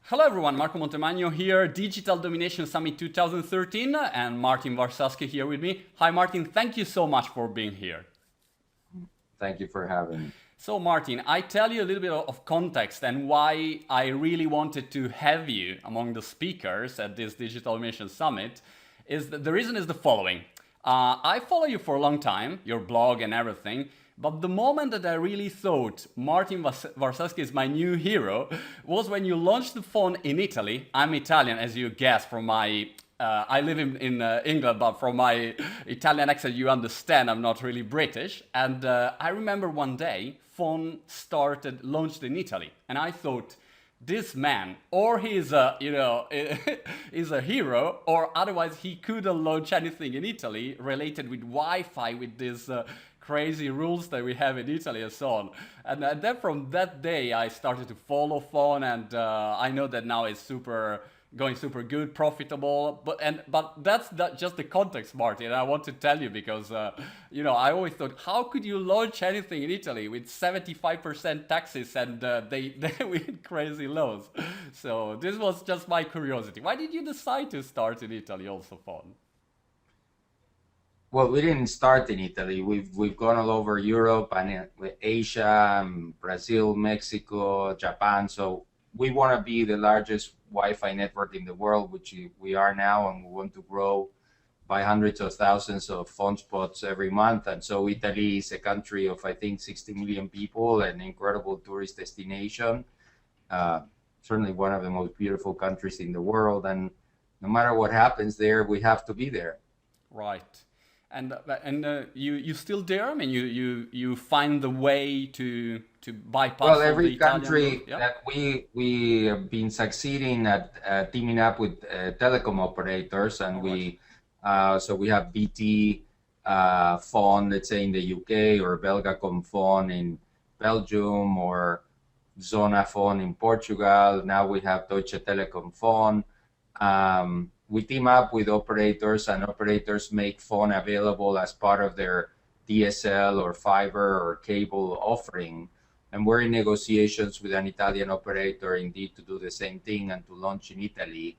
Hello everyone, Marco Montemagno here, Digital Domination Summit 2013, and Martin Varsavsky here with me. Hi Martin, thank you so much for being here. Thank you for having me. So Martin, I tell you a little bit of context and why I really wanted to have you among the speakers at this Digital Domination Summit. Is that the reason is the following. I follow you for a long time, your blog and everything, but the moment that I really thought Martin Varsavsky is my new hero was when you launched the phone in Italy. I'm Italian, as you guessed from my... I live in England, but from my Italian accent, you understand I'm not really British. And I remember one day, phone launched in Italy, and I thought, this man, or he's a, is a hero, or otherwise he couldn't launch anything in Italy related with Wi-Fi, with this crazy rules that we have in Italy and so on. And then from that day, I started to follow phone, and I know that now it's going super good, profitable. But that's just the context, Martin. I want to tell you because I always thought, how could you launch anything in Italy with 75% taxes and they with crazy laws? So this was just my curiosity. Why did you decide to start in Italy also, phone? Well, we didn't start in Italy. We've gone all over Europe and Asia, Brazil, Mexico, Japan. So we want to be the largest Wi-Fi network in the world, which we are now, and we want to grow by hundreds of thousands of phone spots every month. And so Italy is a country of, I think, 60 million people, an incredible tourist destination, certainly one of the most beautiful countries in the world. And no matter what happens there, we have to be there. Right. And you still there? I mean, you find the way to bypass Well, all the every Italian country rules? Yeah. that we have been succeeding at teaming up with telecom operators, and All right. we have BT phone, let's say in the UK, or Belgacom phone in Belgium, or Zona phone in Portugal. Now we have Deutsche Telekom phone. We team up with operators, and operators make phone available as part of their DSL or fiber or cable offering. And we're in negotiations with an Italian operator indeed to do the same thing and to launch in Italy.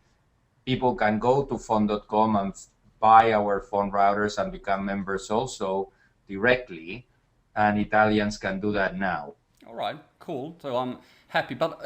People can go to phone.com and buy our phone routers and become members also directly, and Italians can do that now. All right, cool. So I'm happy. But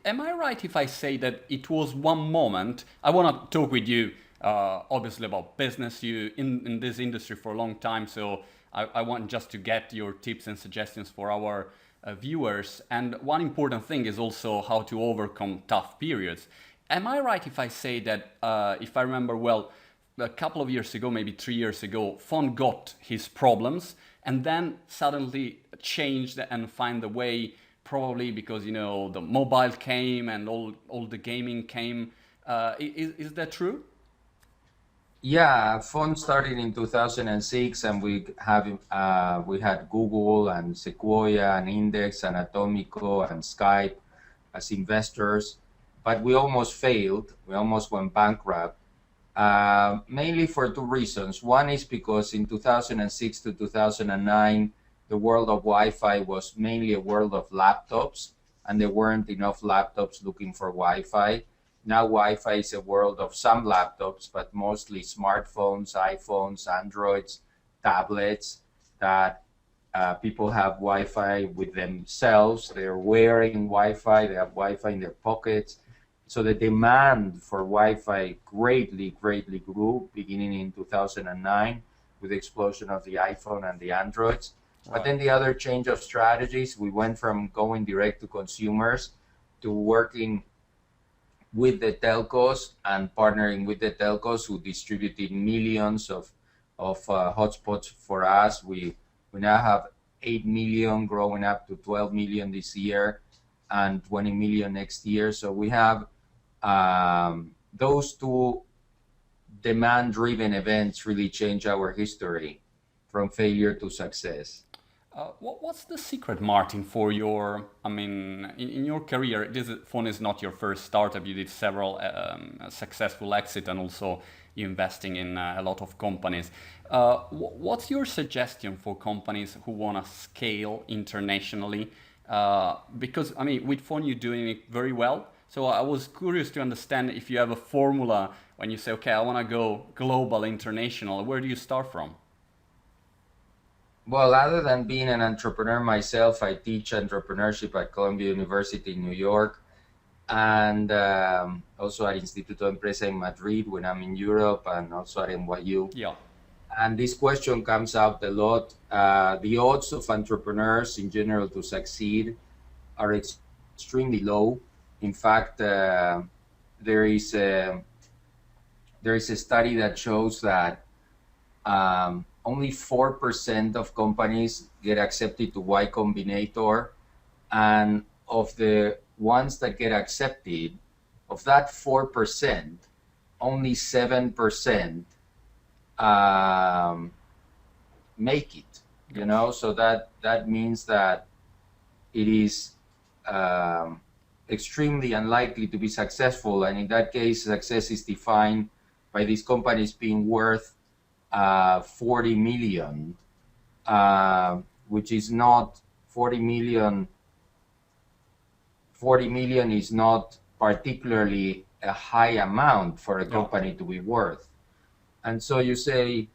am I right if I say that it was one moment? I want to talk with you, obviously, about business. You in this industry for a long time, so I want just to get your tips and suggestions for our viewers. And one important thing is also how to overcome tough periods. Am I right if I say that, if I remember well, a couple of years ago, maybe 3 years ago, Fon got his problems and then suddenly changed and find a way, probably because the mobile came and all the gaming came. Is that true? Yeah, phone started in 2006, and we had Google and Sequoia and Index and Atomico and Skype as investors, but we almost failed. We almost went bankrupt, mainly for two reasons. One is because in 2006 to 2009, the world of Wi-Fi was mainly a world of laptops, and there weren't enough laptops looking for Wi-Fi. Now Wi-Fi is a world of some laptops, but mostly smartphones, iPhones, Androids, tablets, that people have Wi-Fi with themselves. They're wearing Wi-Fi, they have Wi-Fi in their pockets. So the demand for Wi-Fi greatly grew beginning in 2009 with the explosion of the iPhone and the Androids. Right. But then the other change of strategies, we went from going direct to consumers to working with the telcos and partnering with the telcos, who distributed millions of hotspots for us. We now have 8 million, growing up to 12 million this year and 20 million next year. So we have those two demand-driven events really change our history from failure to success. What's the secret, Martin, for your, in your career, phone is not your first startup. You did several successful exit, and also you investing in a lot of companies. What's your suggestion for companies who want to scale internationally? Because, with phone, you're doing it very well. So I was curious to understand if you have a formula when you say, okay, I want to go global, international. Where do you start from? Well, other than being an entrepreneur myself, I teach entrepreneurship at Columbia University in New York, and also at Instituto Empresa in Madrid when I'm in Europe, and also at NYU. Yeah. And this question comes out a lot. The odds of entrepreneurs in general to succeed are extremely low. In fact, there is a study that shows that only 4% of companies get accepted to Y Combinator, and of the ones that get accepted, of that 4%, only 7% make it. You know, so that means that it is extremely unlikely to be successful, and in that case, success is defined by these companies being worth 40 million, which is not 40 million. 40 million is not particularly a high amount for a company to be worth. And so you say,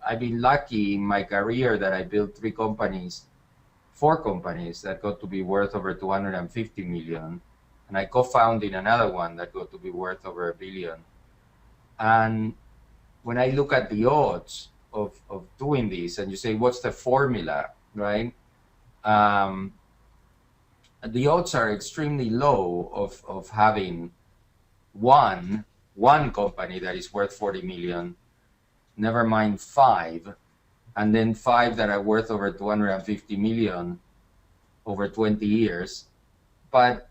I've been lucky in my career that I built 4 companies that got to be worth over 250 million. And I co-founded another one that got to be worth over $1 billion. And when I look at the odds of doing this, and you say, what's the formula, right? The odds are extremely low of having one company that is worth 40 million, never mind 5, and then 5 that are worth over 250 million over 20 years. But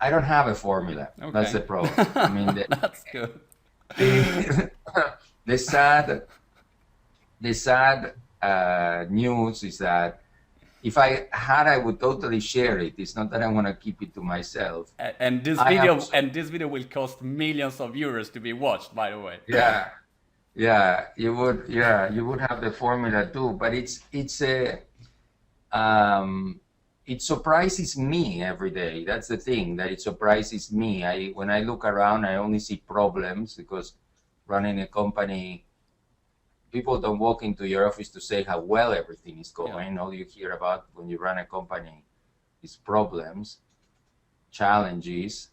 I don't have a formula. Okay. That's the problem. I mean, that's good. The sad news is that if I had, I would totally share it. It's not that I want to keep it to myself. And this video will cost millions of euros to be watched, by the way. Yeah, you would have the formula too. But it surprises me every day. That's the thing, that it surprises me. When I look around, I only see problems, because running a company, people don't walk into your office to say how well everything is going. All you hear about when you run a company is problems, challenges,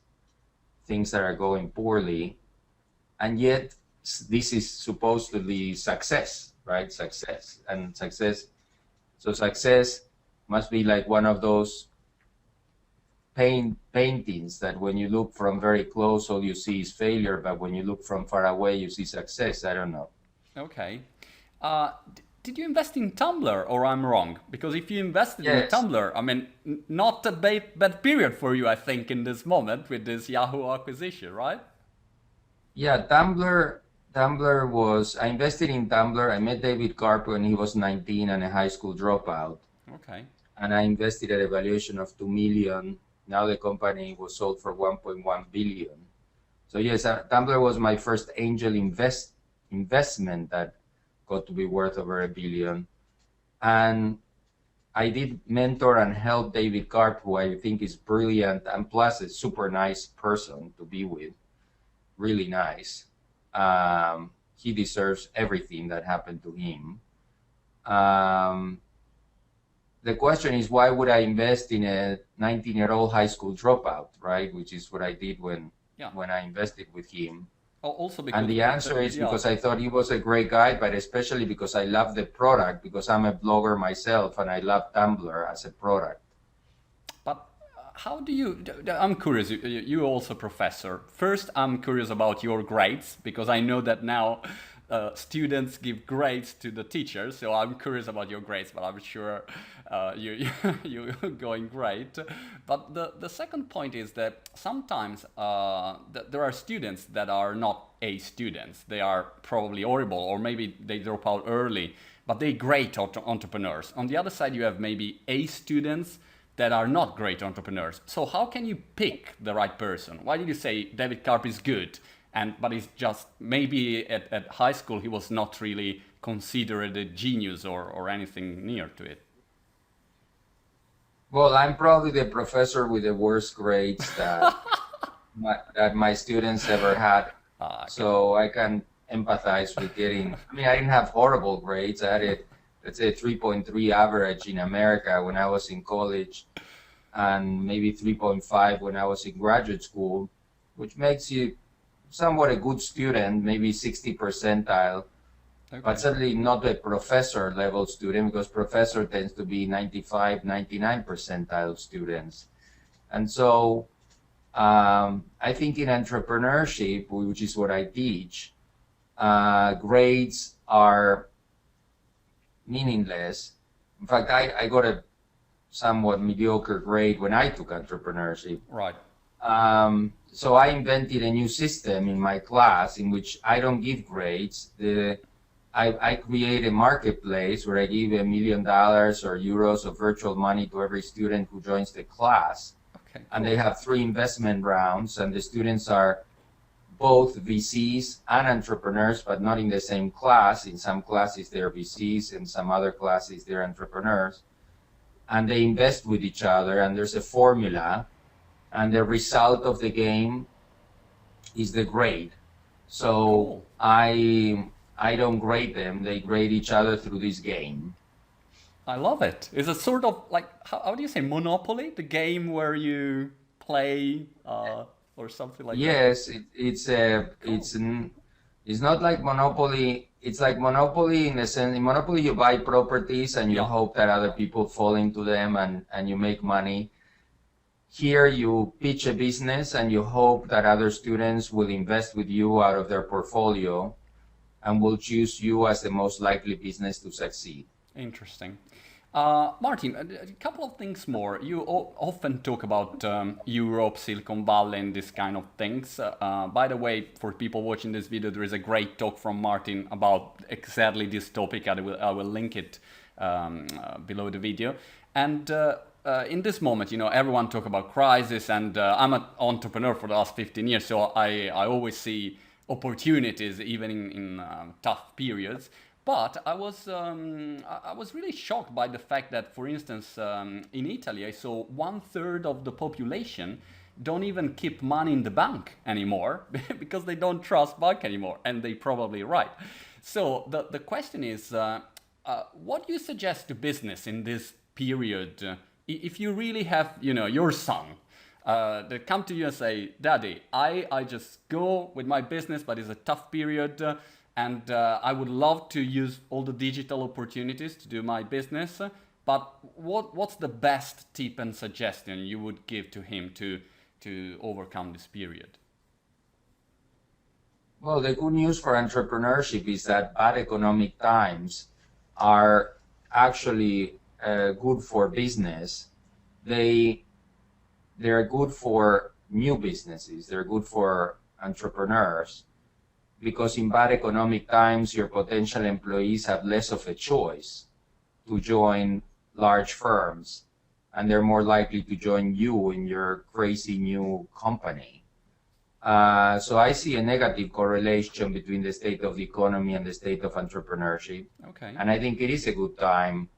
things that are going poorly. And yet this is supposed to be success, right? Success. So success must be like one of those paintings that when you look from very close, all you see is failure, but when you look from far away, you see success. I don't know. Okay. Did you invest in Tumblr, or I'm wrong? Because if you invested in Tumblr, I mean, not a bad period for you, I think, in this moment with this Yahoo acquisition, right? Yeah, Tumblr was, I invested in Tumblr. I met David Karp when he was 19 and a high school dropout. Okay. And I invested at a valuation of 2 million. Now the company was sold for 1.1 billion. So yes, Tumblr was my first angel investment that got to be worth over $1 billion. And I did mentor and help David Karp, who I think is brilliant, and plus a super nice person to be with. Really nice. He deserves everything that happened to him. The question is, why would I invest in a 19-year-old high school dropout, right? Which is what I did when I invested with him. Also because, and the answer is because I thought he was a great guy, but especially because I love the product, because I'm a blogger myself and I love Tumblr as a product. But how do you, I'm curious, you're also a professor. First, I'm curious about your grades, because I know that now students give grades to the teachers, so I'm curious about your grades, but I'm sure you're going great. But the second point is that sometimes there are students that are not A students. They are probably horrible, or maybe they drop out early, but they're great entrepreneurs. On the other side, you have maybe A students that are not great entrepreneurs. So how can you pick the right person? Why did you say David Karp is good? But he's just, maybe at high school he was not really considered a genius or anything near to it. Well, I'm probably the professor with the worst grades that my students ever had. Okay. So I can empathize with getting, I mean, I didn't have horrible grades. I had a, let's say, 3.3 average in America when I was in college, and maybe 3.5 when I was in graduate school, which makes you somewhat a good student, maybe 60 percentile, but Okay. certainly not a professor level student, because professor tends to be 95, 99 percentile students. And so I think in entrepreneurship, which is what I teach, grades are meaningless. In fact, I got a somewhat mediocre grade when I took entrepreneurship. Right. So I invented a new system in my class in which I don't give grades. I create a marketplace where I give $1 million or euros of virtual money to every student who joins the class. Okay. And Cool. they have 3 investment rounds, and the students are both VCs and entrepreneurs, but not in the same class. In some classes, they're VCs, in some other classes, they're entrepreneurs. And they invest with each other, and there's a formula, and the result of the game is the grade. So Cool. I don't grade them; they grade each other through this game. I love it. It's a sort of like how do you say Monopoly, the game where you play or something like that. Yes, Cool. it's not like Monopoly. It's like Monopoly in the sense, in Monopoly you buy properties and you Yeah. hope that other people fall into them and you make money. Here you pitch a business and you hope that other students will invest with you out of their portfolio and will choose you as the most likely business to succeed. Interesting. Martin, a couple of things more. You often talk about Europe, Silicon Valley, and this kind of things. By the way, for people watching this video, there is a great talk from Martin about exactly this topic. I will link it below the video. And in this moment, everyone talk about crisis, and I'm an entrepreneur for the last 15 years, so I always see opportunities even in tough periods. But I was really shocked by the fact that, for instance, in Italy, I saw 1/3 of the population don't even keep money in the bank anymore because they don't trust bank anymore, and they probably right. So the question is, what do you suggest to business in this period? If you really have, your son, they come to you and say, Daddy, I just go with my business, but it's a tough period. And I would love to use all the digital opportunities to do my business. But what's the best tip and suggestion you would give to him to overcome this period? Well, the good news for entrepreneurship is that bad economic times are actually good for business. They they're good for new businesses. They're good for entrepreneurs because in bad economic times, your potential employees have less of a choice to join large firms, and they're more likely to join you in your crazy new company. So I see a negative correlation between the state of the economy and the state of entrepreneurship. Okay. And I think it is a good time.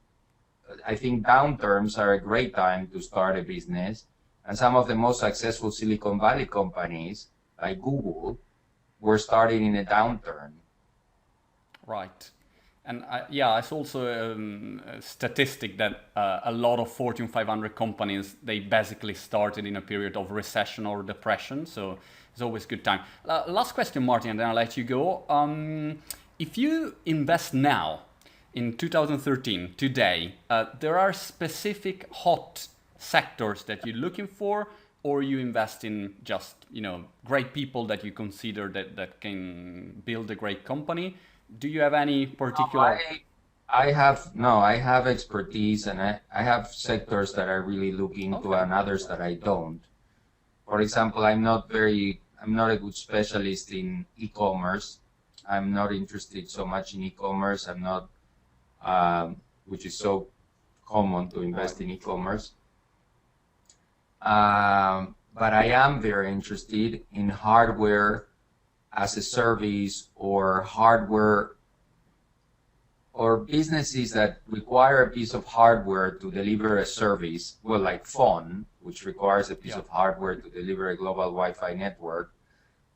I think downturns are a great time to start a business. And some of the most successful Silicon Valley companies, like Google, were started in a downturn. Right. And yeah, it's also a statistic that a lot of Fortune 500 companies, they basically started in a period of recession or depression. So it's always a good time. Last question, Martin, and then I'll let you go. If you invest now in 2013, today, there are specific hot sectors that you're looking for, or you invest in just, great people that you consider that can build a great company? Do you have any particular? I have no, I have expertise and I have sectors that I really look into Okay. and others that I don't. For example, I'm not a good specialist in e-commerce. I'm not interested so much in e-commerce. I'm not, which is so common to Right. invest in e-commerce. But I am very interested in hardware as a service or hardware or businesses that require a piece of hardware to deliver a service, well, like phone, which requires a piece of hardware to deliver a global Wi-Fi network.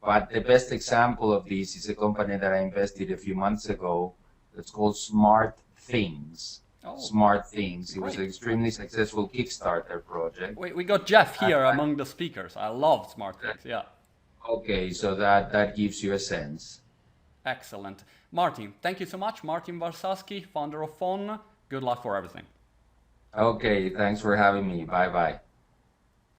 But the best example of this is a company that I invested a few months ago that's called Smart Things. Oh, Smart Things. It was an great. extremely successful Kickstarter project. We got Jeff here among the speakers. I love smart things. Yeah. Okay, so that gives you a sense. Excellent. Martin, thank you so much. Martin Varsavsky, founder of Phone. Good luck for everything. Okay, thanks for having me. Bye bye.